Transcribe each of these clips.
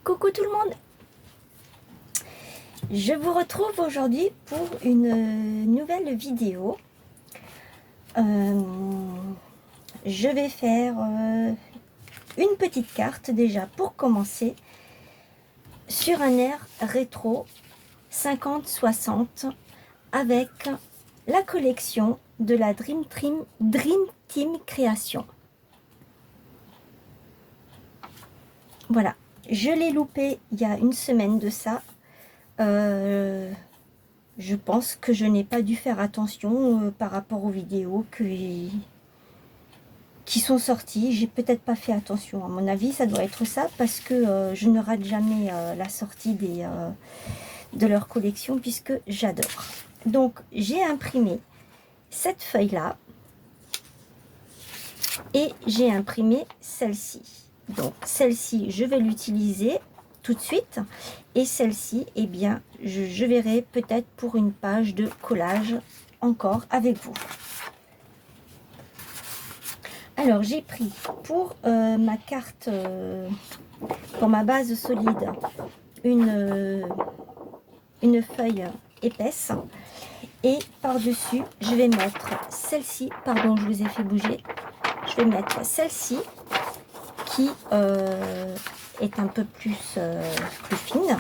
Coucou tout le monde, je vous retrouve aujourd'hui pour une nouvelle vidéo. Je vais faire une petite carte déjà pour commencer sur un air rétro 50-60 avec la collection de la Dream Team Création. Voilà, je l'ai loupé il y a une semaine de ça. Je pense que je n'ai pas dû faire attention par rapport aux vidéos qui sont sorties. J'ai peut-être pas fait attention. À mon avis, ça doit être ça parce que je ne rate jamais la sortie de leur collection puisque j'adore. Donc, j'ai imprimé cette feuille-là et j'ai imprimé celle-ci. Donc, celle-ci, je vais l'utiliser tout de suite. Et celle-ci, eh bien, je verrai peut-être pour une page de collage encore avec vous. Alors, j'ai pris pour ma carte, pour ma base solide, une feuille épaisse. Et par-dessus, je vais mettre celle-ci. Pardon, je vous ai fait bouger. Je vais mettre celle-ci qui est un peu plus fine.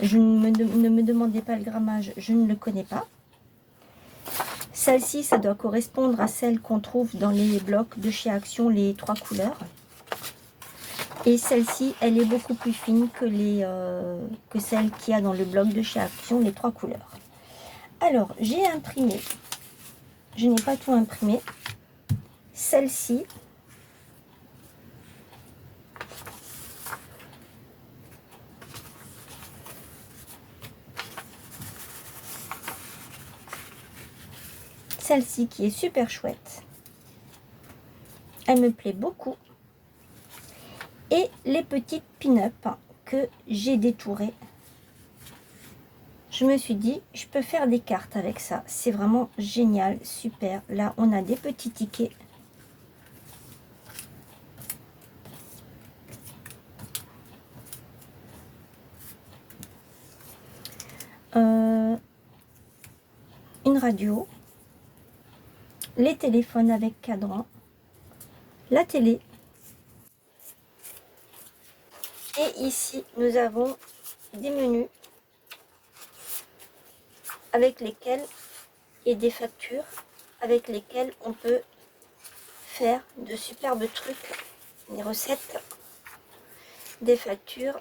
Ne me demandez pas le grammage, je ne le connais pas. Celle-ci, ça doit correspondre à celle qu'on trouve dans les blocs de chez Action, les 3 couleurs. Et celle-ci, elle est beaucoup plus fine que celle qu'il y a dans le bloc de chez Action, les 3 couleurs. Alors, j'ai imprimé, je n'ai pas tout imprimé, celle-ci. Celle-ci qui est super chouette. Elle me plaît beaucoup. Et les petites pin-up que j'ai détourées. Je me suis dit, je peux faire des cartes avec ça. C'est vraiment génial, super. Là, on a des petits tickets. Une radio. Les téléphones avec cadran. La télé. Et ici, nous avons des menus avec lesquels, et des factures avec lesquelles on peut faire de superbes trucs, des recettes, des factures.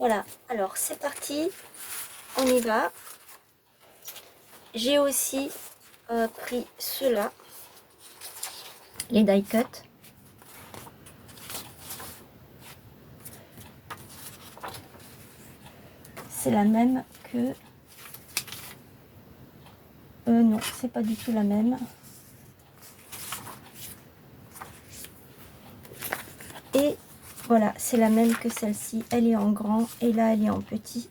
Voilà, alors c'est parti, on y va. J'ai aussi pris ceux-là, les die cut. C'est la même que... non, c'est pas du tout la même. Et voilà, c'est la même que celle-ci. Elle est en grand et là, elle est en petit.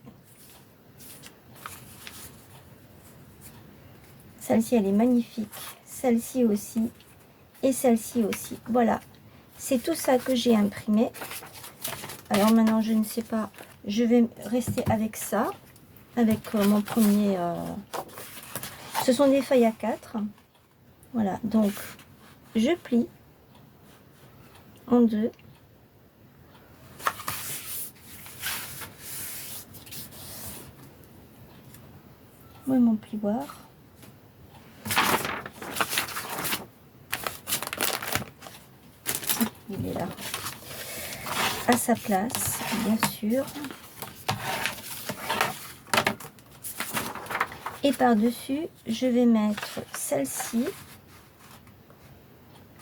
Celle-ci, elle est magnifique. Celle-ci aussi. Et celle-ci aussi. Voilà, c'est tout ça que j'ai imprimé. Alors maintenant, je ne sais pas. Je vais rester avec ça. Avec mon premier... Ce sont des feuilles A4. Voilà, donc je plie en deux. Où est mon plioir? Il est là. À sa place, bien sûr. Et par-dessus, je vais mettre celle-ci.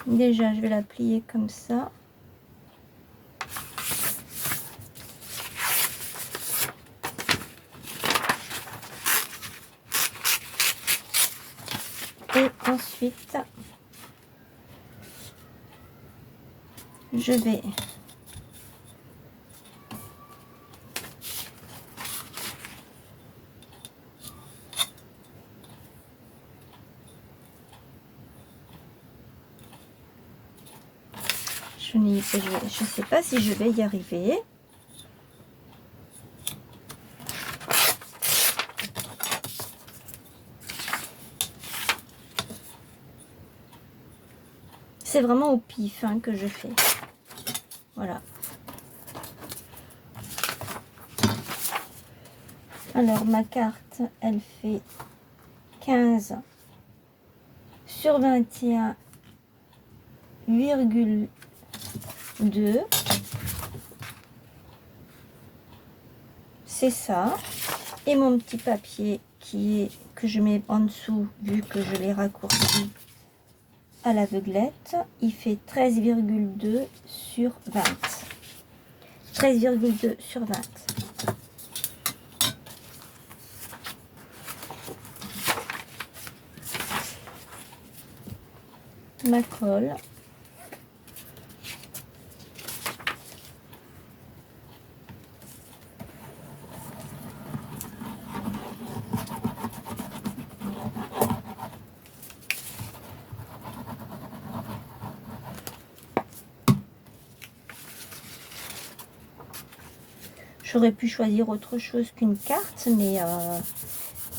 Déjà, je vais la plier comme ça. Et ensuite, je vais Je sais pas si je vais y arriver. C'est vraiment au pif hein, que je fais. Voilà. Alors ma carte, elle fait 15 sur 21,2. C'est ça. Et mon petit papier que je mets en dessous, vu que je l'ai raccourci à l'aveuglette, il fait 13,2 sur 20. 13,2 sur 20. Ma colle. J'aurais pu choisir autre chose qu'une carte, mais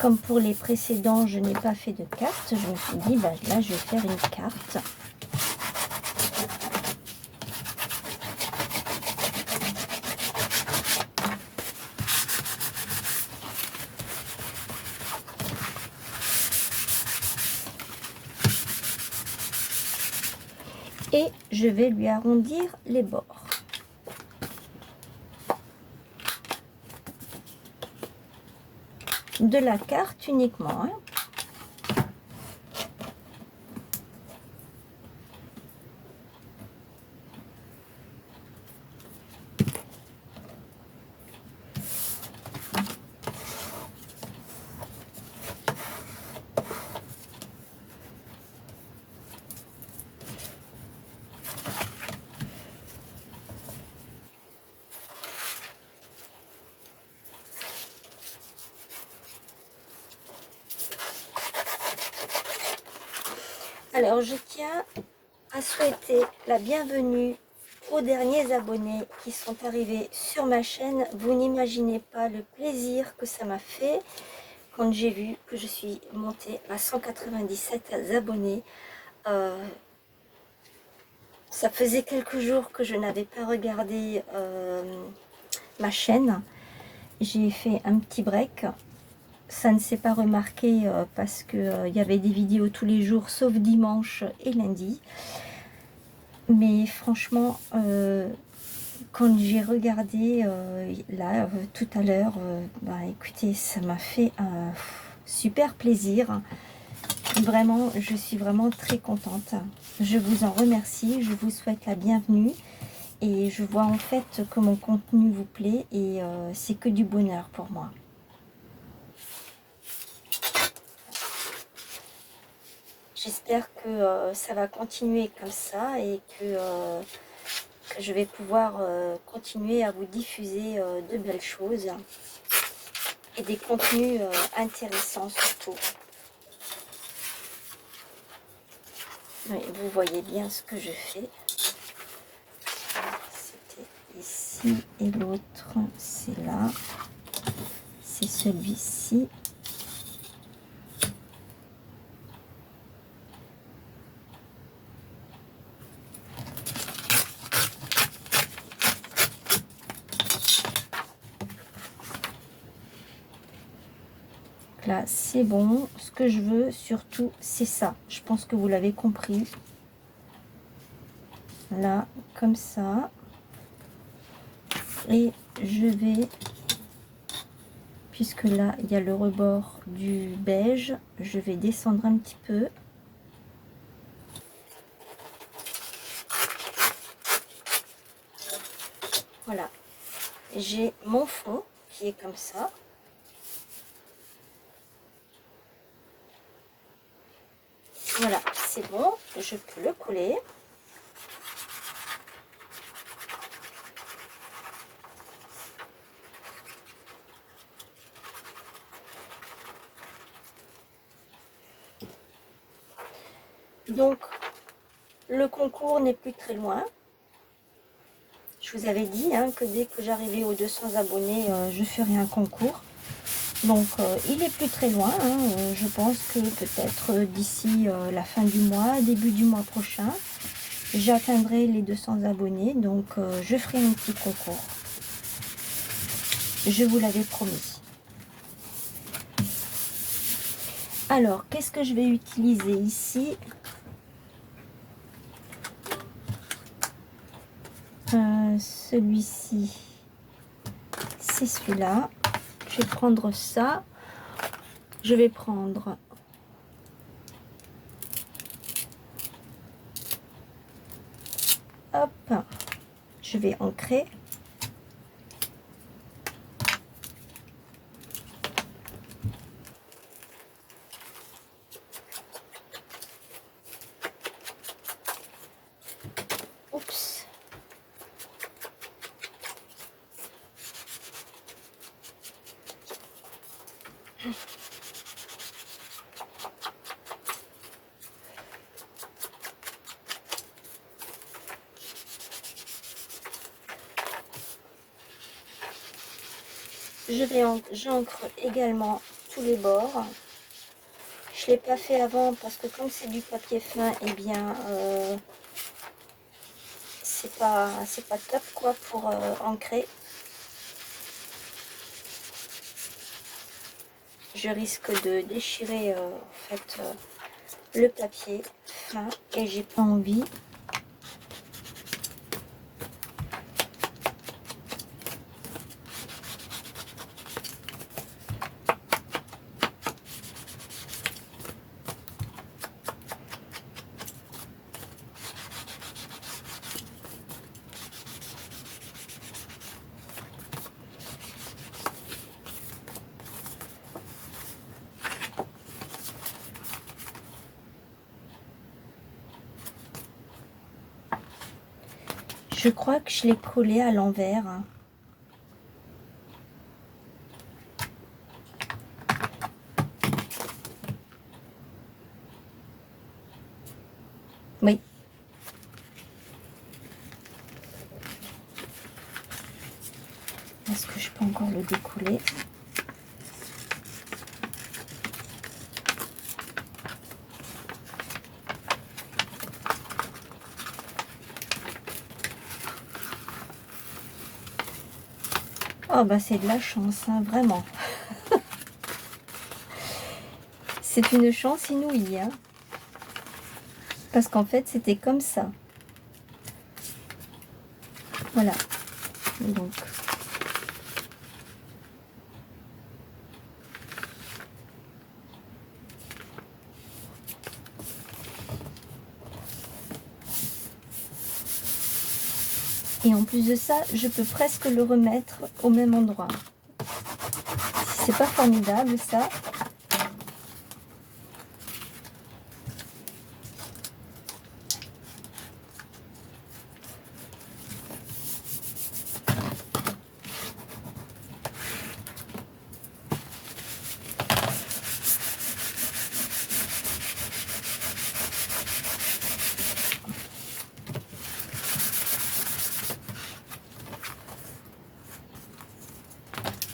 comme pour les précédents, je n'ai pas fait de carte, je me suis dit, bah, là, je vais faire une carte. Et je vais lui arrondir les bords. De la carte uniquement. Hein. Alors, je tiens à souhaiter la bienvenue aux derniers abonnés qui sont arrivés sur ma chaîne. Vous n'imaginez pas le plaisir que ça m'a fait quand j'ai vu que je suis montée à 197 abonnés. Ça faisait quelques jours que je n'avais pas regardé ma chaîne. J'ai fait un petit break. Ça ne s'est pas remarqué parce qu'il y avait des vidéos tous les jours, sauf dimanche et lundi. Mais franchement, quand j'ai regardé là, tout à l'heure, bah, écoutez, ça m'a fait un super plaisir. Vraiment, je suis vraiment très contente. Je vous en remercie, je vous souhaite la bienvenue. Et je vois en fait que mon contenu vous plaît et c'est que du bonheur pour moi. J'espère que ça va continuer comme ça et que je vais pouvoir continuer à vous diffuser de belles choses et des contenus intéressants surtout. Oui, vous voyez bien ce que je fais. C'était ici et l'autre c'est là. C'est celui-ci. Là c'est bon, ce que je veux surtout c'est ça, je pense que vous l'avez compris, là comme ça, et je vais, puisque là il y a le rebord du beige, je vais descendre un petit peu. Voilà, j'ai mon fond qui est comme ça. Voilà, c'est bon, je peux le coller. Donc, le concours n'est plus très loin. je vous avais dit hein, que dès que j'arrivais aux 200 abonnés, je ferai un concours. Donc il est plus très loin, hein. Je pense que peut-être d'ici la fin du mois, début du mois prochain, j'atteindrai les 200 abonnés. Donc je ferai un petit concours. Je vous l'avais promis. Alors, qu'est-ce que je vais utiliser ici? Celui-ci, c'est celui-là. Je vais prendre ça. Je vais prendre hop, je vais ancrer. Oups. J'encre également tous les bords. Je l'ai pas fait avant parce que comme c'est du papier fin, et bien c'est pas top quoi pour ancrer. Je risque de déchirer en fait le papier fin et j'ai pas envie. Je crois que je l'ai collé à l'envers. Oui. Est-ce que je peux encore le décoller? Oh bah c'est de la chance, hein, vraiment. C'est une chance inouïe, hein, parce qu'en fait c'était comme ça. Voilà. Donc. Et en plus de ça, je peux presque le remettre au même endroit. C'est pas formidable ça?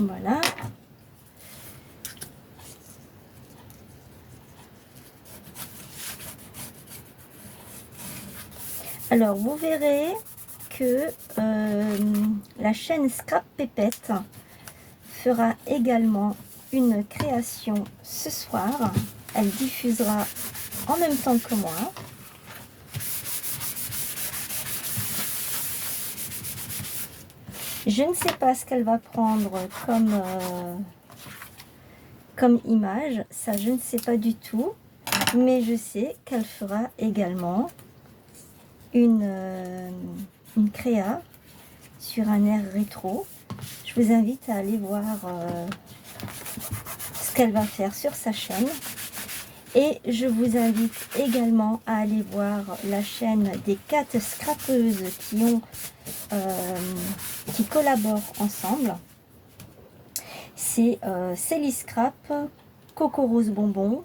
Voilà. Alors, vous verrez que la chaîne Scrap Pépette fera également une création ce soir. Elle diffusera en même temps que moi. Je ne sais pas ce qu'elle va prendre comme image, ça je ne sais pas du tout, mais je sais qu'elle fera également une créa sur un air rétro. Je vous invite à aller voir ce qu'elle va faire sur sa chaîne. Et je vous invite également à aller voir la chaîne des 4 scrapeuses qui collaborent ensemble. C'est Célie Scrap, Coco Rose Bonbon,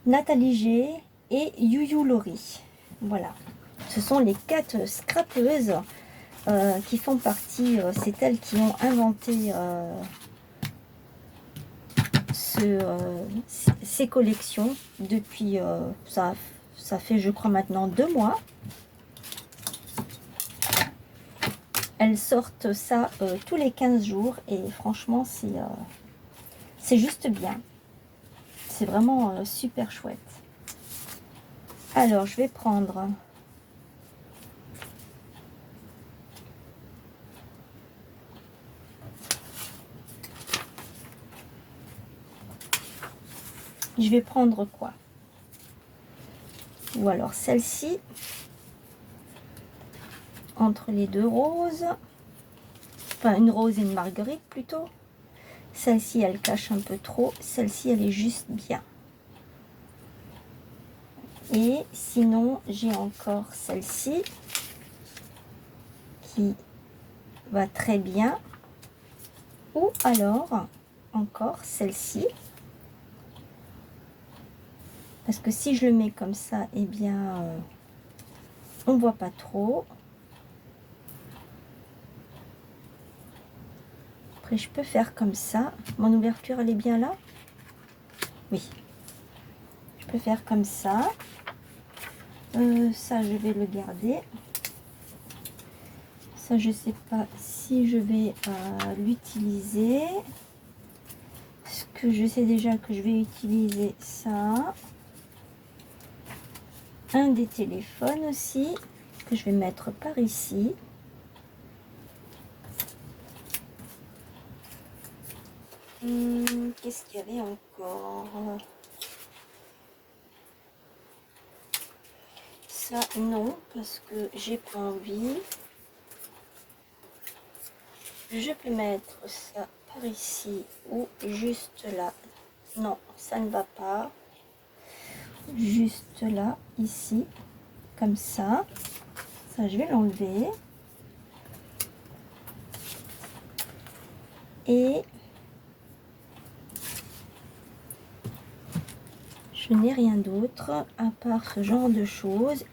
Nathalie G et Youyou Laurie. Voilà, ce sont les 4 scrapeuses qui font partie, c'est elles qui ont inventé ces collections depuis, ça fait je crois maintenant 2 mois. Elles sortent ça tous les 15 jours et franchement c'est juste bien. C'est vraiment super chouette. Alors je vais prendre quoi? Ou alors celle-ci, entre les deux roses, enfin une rose et une marguerite plutôt. Celle-ci elle cache un peu trop, celle-ci elle est juste bien. Et sinon j'ai encore celle-ci qui va très bien, ou alors encore celle-ci, parce que si je le mets comme ça, eh bien on voit pas trop. Après je peux faire comme ça. Mon ouverture elle est bien là? Oui, je peux faire comme ça. Ça je vais le garder. Ça je sais pas si je vais l'utiliser. Ce que je sais déjà que je vais utiliser ça. Un des téléphones aussi que je vais mettre par ici. Qu'est-ce qu'il y avait encore? Ça non, parce que j'ai pas envie. Je peux mettre ça par ici ou juste là. Non, ça ne va pas. Juste là, ici, comme ça. Ça, je vais l'enlever. Et je n'ai rien d'autre à part ce genre de choses.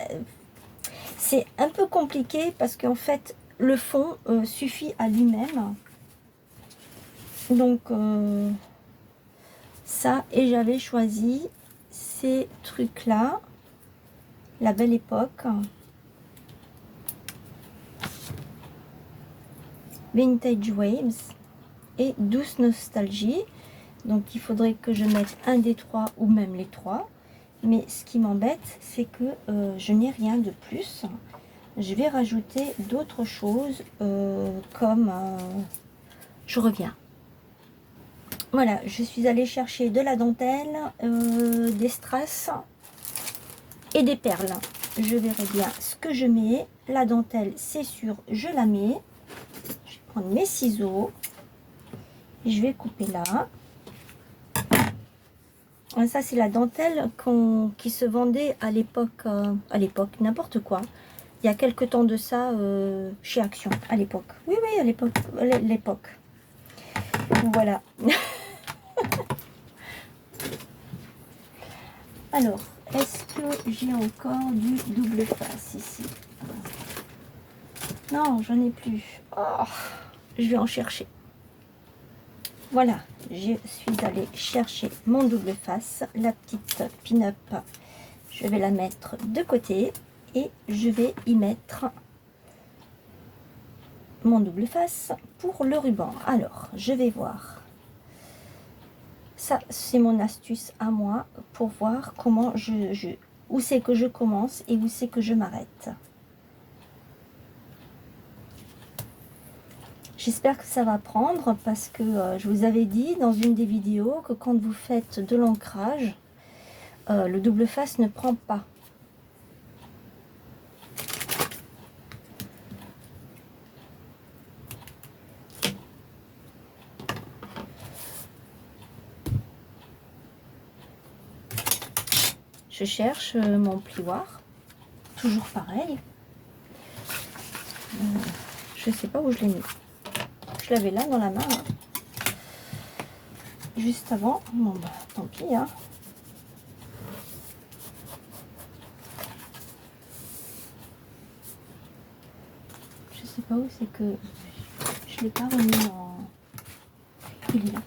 C'est un peu compliqué parce qu'en fait, le fond suffit à lui-même. Donc, ça, et j'avais choisi ces trucs-là. La Belle Époque. Vintage Waves et Douce Nostalgie. Donc il faudrait que je mette un des trois ou même les trois. Mais ce qui m'embête, c'est que je n'ai rien de plus. Je vais rajouter d'autres choses comme... je reviens. Voilà, je suis allée chercher de la dentelle, des strass et des perles. Je verrai bien ce que je mets. La dentelle, c'est sûr, je la mets. Je vais prendre mes ciseaux. Je vais couper là. Ça, c'est la dentelle qui se vendait à l'époque, n'importe quoi. Il y a quelques temps de ça, chez Action, à l'époque. Oui, oui, à l'époque. Voilà. Alors, est-ce que j'ai encore du double face ici? Non, j'en ai plus. Oh, je vais en chercher. Voilà, je suis allée chercher mon double face, la petite pin-up. Je vais la mettre de côté et je vais y mettre mon double face pour le ruban. Alors, je vais voir. Ça, c'est mon astuce à moi pour voir comment où c'est que je commence et où c'est que je m'arrête. J'espère que ça va prendre parce que je vous avais dit dans une des vidéos que quand vous faites de l'ancrage, le double face ne prend pas. Je cherche mon plioir, toujours pareil. Je sais pas où je l'ai mis. Je l'avais là dans la main, hein. Juste avant. Bon bah tant pis, hein. Je sais pas où c'est que je l'ai pas remis en... Il est là.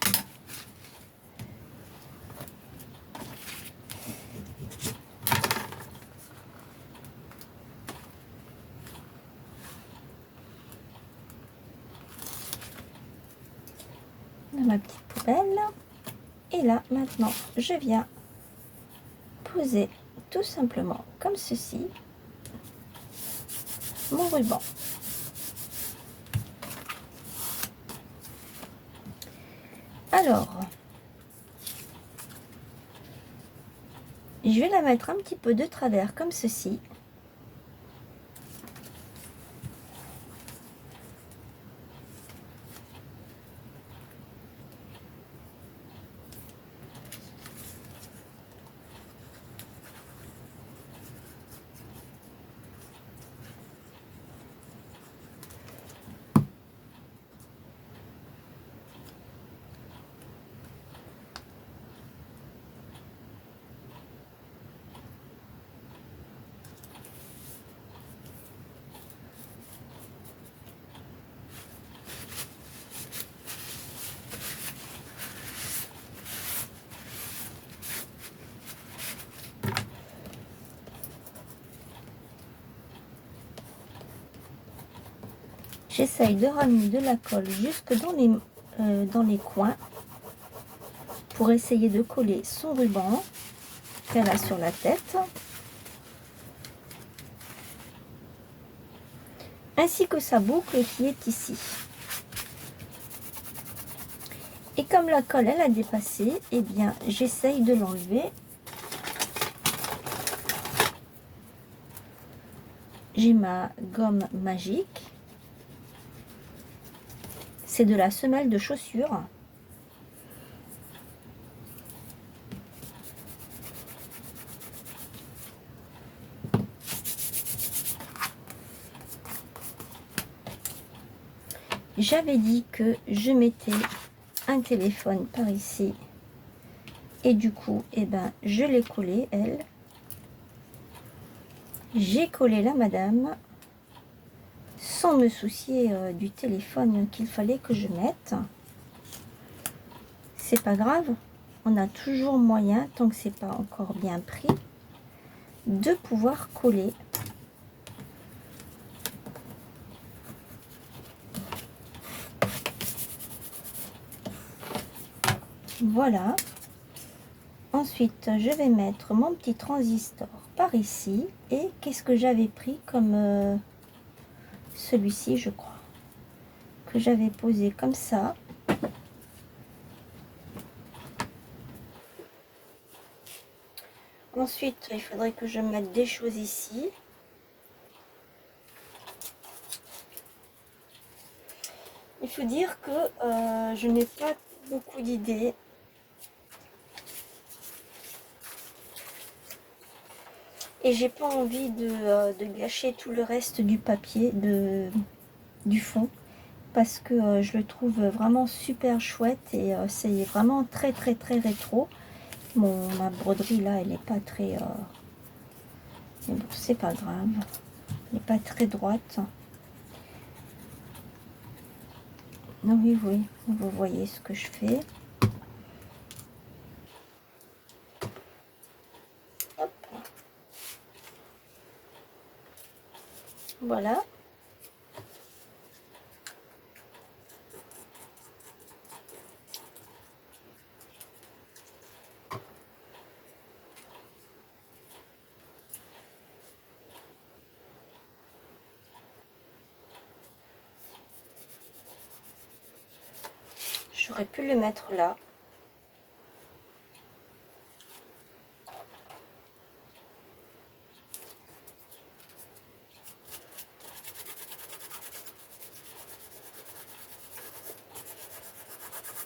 Dans ma petite poubelle. Et là, maintenant, je viens poser tout simplement comme ceci mon ruban. Alors, je vais la mettre un petit peu de travers comme ceci. J'essaye de ramener de la colle jusque dans les coins pour essayer de coller son ruban qu'elle a sur la tête, ainsi que sa boucle qui est ici. Et comme la colle elle a dépassé, eh bien j'essaye de l'enlever. J'ai ma gomme magique. C'est de la semelle de chaussure. J'avais dit que je mettais un téléphone par ici. Et du coup, eh ben, je l'ai collé, elle. J'ai collé la madame sans me soucier du téléphone qu'il fallait que je mette. C'est pas grave, on a toujours moyen, tant que c'est pas encore bien pris, de pouvoir coller. Voilà. Ensuite, je vais mettre mon petit transistor par ici. Et qu'est-ce que j'avais pris comme celui-ci, je crois, que j'avais posé comme ça. Ensuite, il faudrait que je mette des choses ici. Il faut dire que je n'ai pas beaucoup d'idées. Et j'ai pas envie de gâcher tout le reste du papier, du fond. Parce que je le trouve vraiment super chouette et c'est vraiment très rétro. Bon, ma broderie là, elle n'est pas très... mais bon, c'est pas grave. Elle n'est pas très droite. Non, oui, oui, vous voyez ce que je fais. Hop. Voilà. J'aurais pu le mettre là.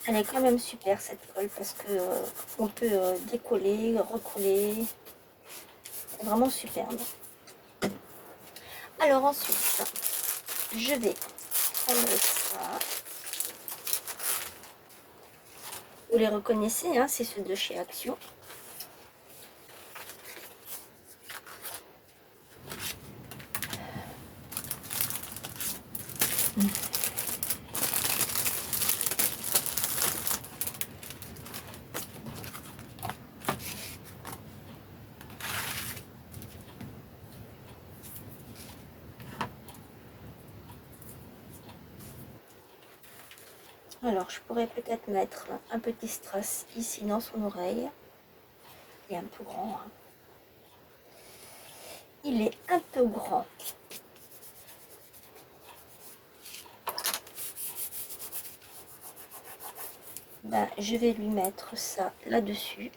Elle est quand même super cette colle parce que on peut décoller, recoller. C'est vraiment superbe. Alors ensuite, je vais prendre ça. Vous les reconnaissez, hein, c'est ceux de chez Action. Alors, je pourrais peut-être mettre un petit strass ici dans son oreille. Il est un peu grand. Hein. Il est un peu grand. Ben, je vais lui mettre ça là-dessus.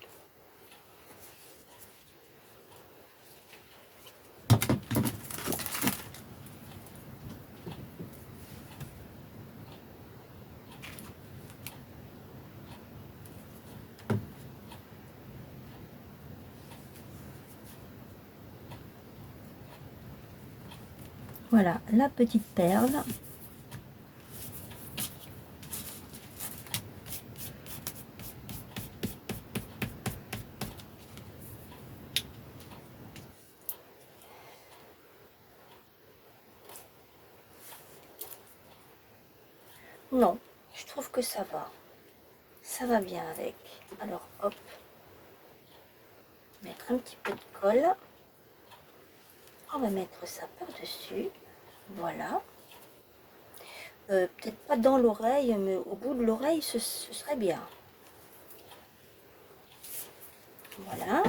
Voilà, la petite perle. Non, je trouve que ça va. Ça va bien avec. Alors, hop. Mettre un petit peu de colle. On va mettre ça par-dessus. Voilà. Peut-être pas dans l'oreille, mais au bout de l'oreille, ce serait bien. Voilà.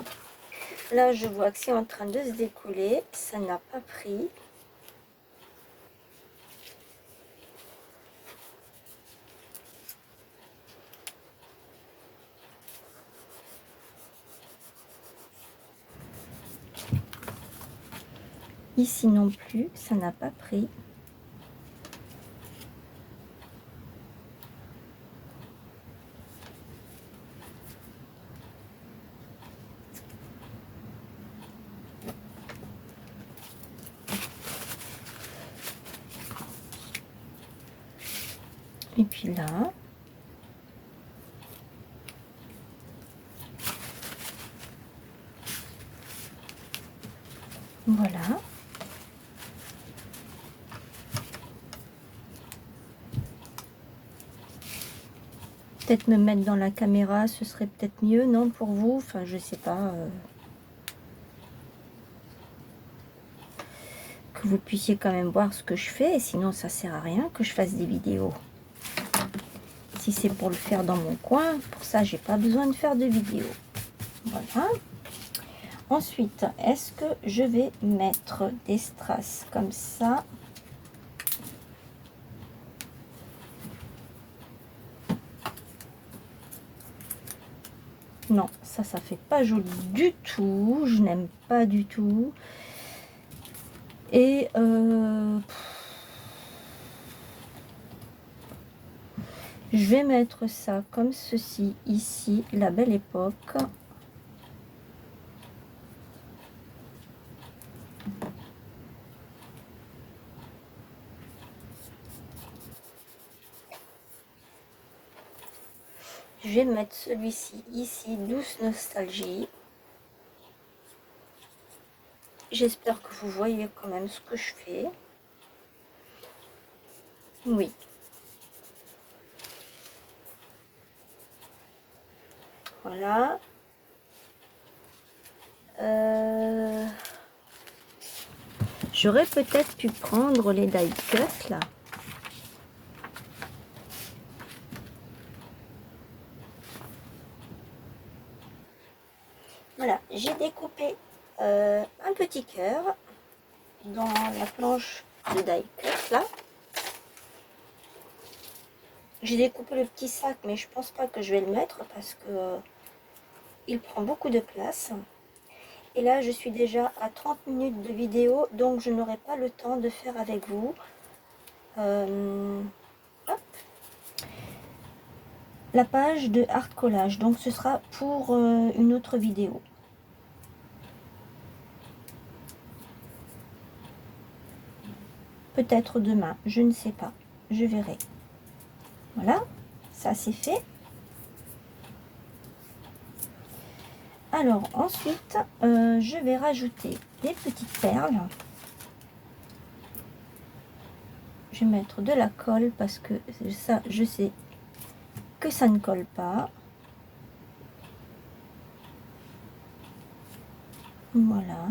Là, je vois que c'est en train de se découler. Ça n'a pas pris. Ici non plus, ça n'a pas pris. Et puis là, voilà. Peut-être me mettre dans la caméra, ce serait peut-être mieux, non, pour vous? Enfin, je sais pas. Que vous puissiez quand même voir ce que je fais, sinon ça sert à rien que je fasse des vidéos. Si c'est pour le faire dans mon coin, pour ça, j'ai pas besoin de faire de vidéo. Voilà. Ensuite, est-ce que je vais mettre des strass comme ça? Non, ça fait pas joli du tout. Je n'aime pas du tout. Et je vais mettre ça comme ceci, ici, la belle époque. Je vais mettre celui-ci ici, douce nostalgie. J'espère que vous voyez quand même ce que je fais. Oui. Voilà. J'aurais peut-être pu prendre les die cut là. Voilà, j'ai découpé un petit cœur dans la planche de die cut là. J'ai découpé le petit sac, mais je pense pas que je vais le mettre parce que il prend beaucoup de place. Et là, je suis déjà à 30 minutes de vidéo, donc je n'aurai pas le temps de faire avec vous. Hop. La page de art collage, donc ce sera pour une autre vidéo. Peut-être demain, je ne sais pas, je verrai. Voilà, ça c'est fait. Alors ensuite, je vais rajouter des petites perles. je vais mettre de la colle parce que ça, je sais que ça ne colle pas. Voilà.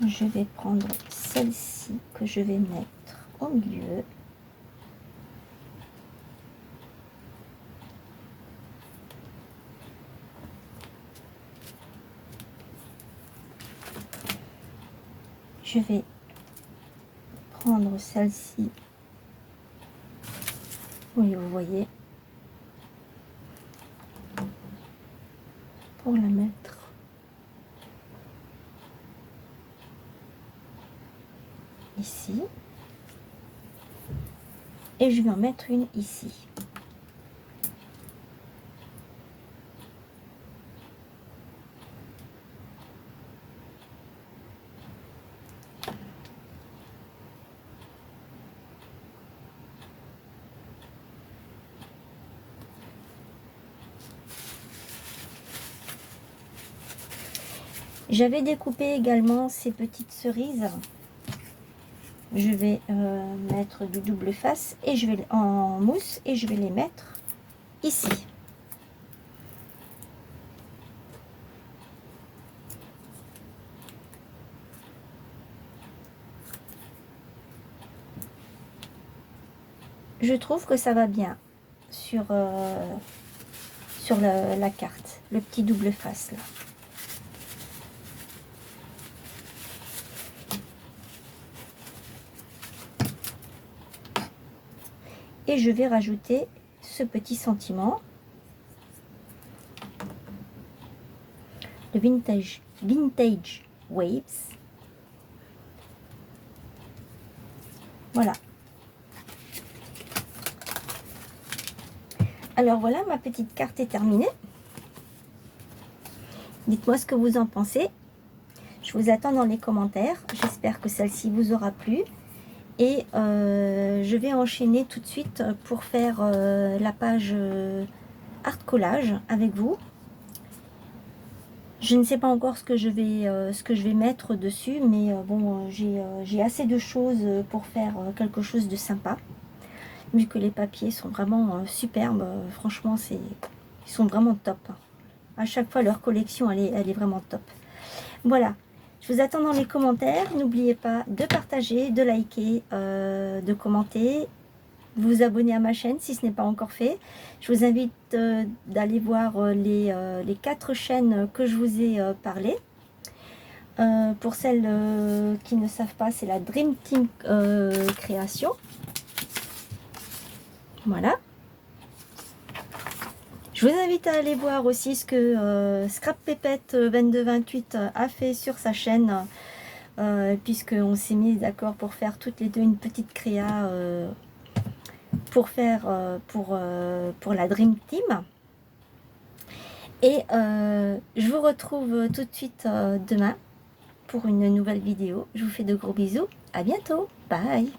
Je vais prendre celle-ci que je vais mettre au milieu. Je vais prendre celle-ci. Oui, vous voyez. Pour la mettre ici. Et je vais en mettre une ici. J'avais découpé également ces petites cerises. Je vais mettre du double face et je vais en mousse et je vais les mettre ici. Je trouve que ça va bien sur la carte, le petit double face là. Et je vais rajouter ce petit sentiment, le vintage waves. Voilà. Alors voilà, ma petite carte est terminée. Dites-moi ce que vous en pensez. Je vous attends dans les commentaires. J'espère que celle-ci vous aura plu. Et je vais enchaîner tout de suite pour faire la page art collage avec vous. Je ne sais pas encore ce que je vais mettre dessus, mais bon, j'ai assez de choses pour faire quelque chose de sympa. Vu que les papiers sont vraiment superbes, franchement, ils sont vraiment top. À chaque fois, leur collection, elle est vraiment top. Voilà. Je vous attends dans les commentaires. N'oubliez pas de partager, de liker, de commenter, de vous abonner à ma chaîne si ce n'est pas encore fait. Je vous invite d'aller voir les 4 chaînes que je vous ai parlé. Pour celles qui ne savent pas, c'est la Dream Team Création. Voilà. Je vous invite à aller voir aussi ce que Scrap Pépette 2228 a fait sur sa chaîne, puisqu'on s'est mis d'accord pour faire toutes les deux une petite créa pour faire pour la Dream Team. Et je vous retrouve tout de suite demain pour une nouvelle vidéo. Je vous fais de gros bisous. À bientôt. Bye.